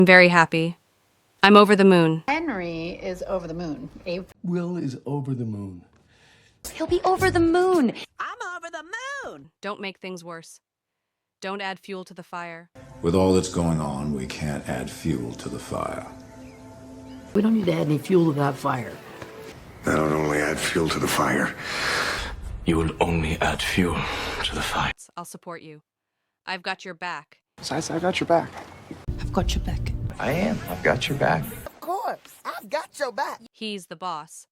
I'm very happy. I'm over the moon. Henry is over the moon. Will is over the moon. He'll be over the moon. I'm over the moon! Don't make things worse. Don't add fuel to the fire. With all that's going on, we can't add fuel to the fire. We don't need to add any fuel to that fire. I don't only add fuel to the fire. You will only add fuel to the fire. I'll support you. I've got your back. Besides, I got your back. I've got your back. I am. I've got your back. Of course, I've got your back. He's the boss.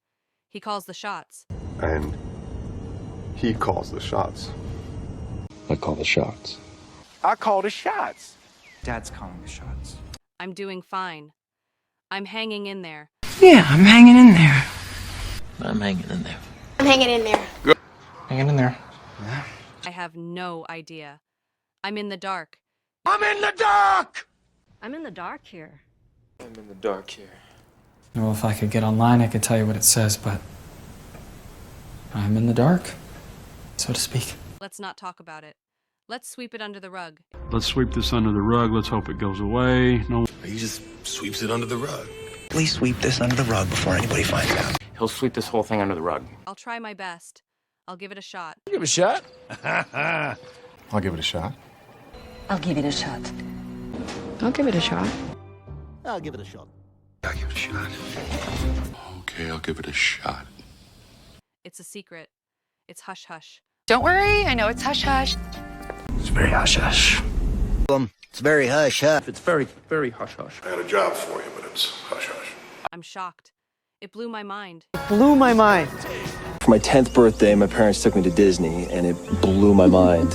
He calls the shots. And he calls the shots. I call the shots. I call the shots. Dad's calling the shots. I'm doing fine. I'm hanging in there. Yeah, I'm hanging in there. I'm hanging in there. I'm hanging in there. Hanging in there. I have no idea. I'm in the dark. I'm in the dark! I'm in the dark here. I'm in the dark here. Well, if I could get online, I could tell you what it says, but I'm in the dark, so to speak. Let's not talk about it. Let's sweep it under the rug. Let's sweep this under the rug. Let's hope it goes away. No. He just sweeps it under the rug. Please sweep this under the rug before anybody finds out. He'll sweep this whole thing under the rug. I'll try my best. I'll give it a shot. Give it a shot. I'll give it a shot. I'll give it a shot. I'll give it a shot. I'll give it a shot. I'll give it a shot. Okay, I'll give it a shot. It's a secret. It's hush-hush. Don't worry, I know it's hush-hush. It's very hush-hush. It's very hush-hush. It's very, very hush-hush. I had a job for you, but it's hush-hush. I'm shocked. It blew my mind. Blew my mind. For my 10th birthday, my parents took me to Disney, and it blew my mind.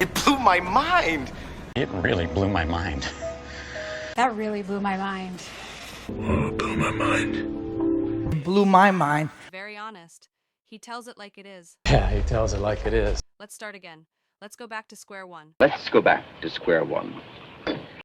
It blew my mind! It really blew my mind. That really blew my mind. Oh, it blew my mind. Blew my mind. Very honest. He tells it like it is. Yeah, he tells it like it is. Let's start again. Let's go back to square one. Let's go back to square one.